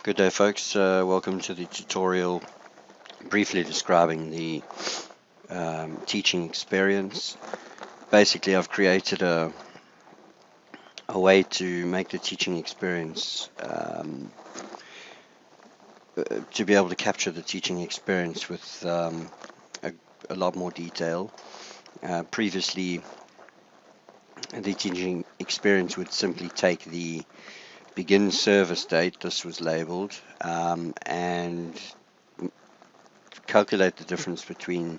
Good day, folks. Welcome to the tutorial briefly describing the teaching experience. Basically, I've created a way to make the teaching experience to be able to capture the teaching experience with a lot more detail. Previously, the teaching experience would simply take the begin service date, this was labeled, and calculate the difference between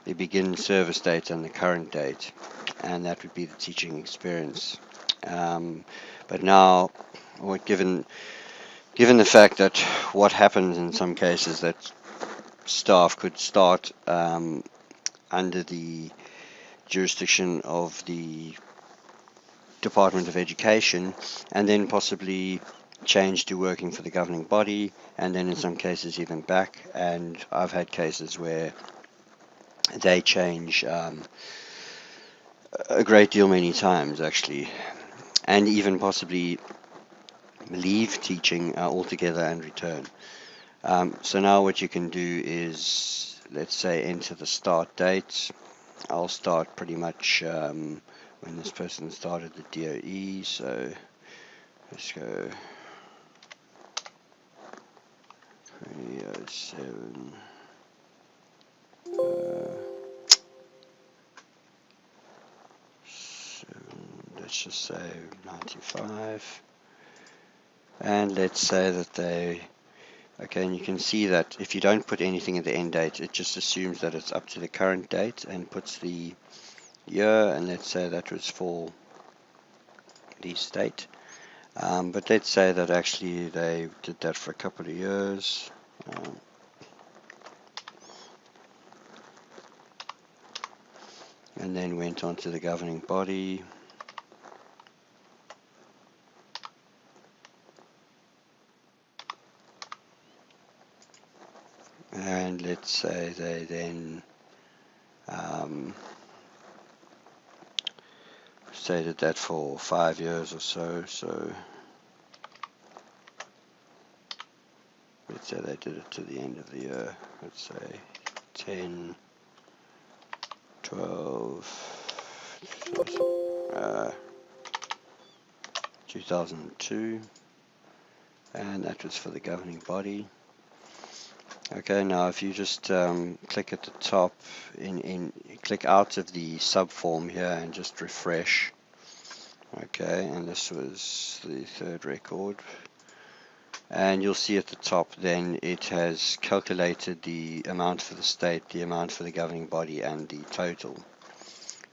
the begin service date and the current date, and that would be the teaching experience. But now, given the fact that what happens in some cases that staff could start under the jurisdiction of the Department of Education and then possibly change to working for the governing body, and then in some cases even back, and I've had cases where they change a great deal many times actually, and even possibly leave teaching altogether and return. So now what you can do is, let's say, enter the start date. I'll start pretty much when this person started the DOE, so let's go 2007. Let's just say 95, and let's say that they, okay, and you can see that if you don't put anything at the end date, it just assumes that it's up to the current date and puts the year, and let's say that was for the state, but let's say that actually they did that for a couple of years. And then went on to the governing body. And let's say they then stated that for 5 years or so. So let's say they did it to the end of the year. Let's say 10, 12, 2002, and that was for the governing body. Okay, now if you just click at the top, click out of the subform here and just refresh. Okay, and this was the third record, and you'll see at the top then it has calculated the amount for the state, the amount for the governing body, and the total.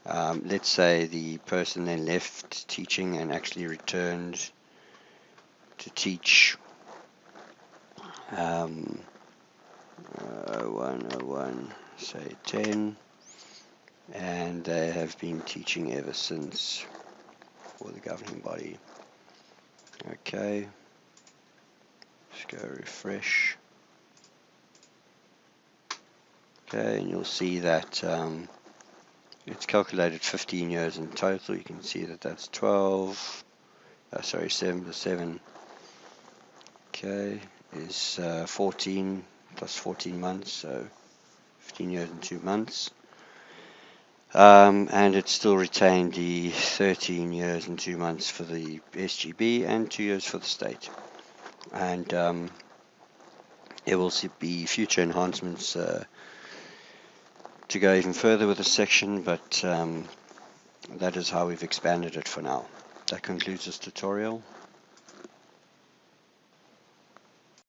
Let's say the person then left teaching and actually returned to teach 101, say 10, and they have been teaching ever since for the governing body. Okay, let's go refresh. Okay, and you'll see that it's calculated 15 years in total. You can see that that's 7 plus 7, okay, is 14 plus 14 months, so 15 years and 2 months. And it still retained the 13 years and 2 months for the SGB and 2 years for the state. And there will be future enhancements to go even further with this section, but that is how we've expanded it for now. That concludes this tutorial.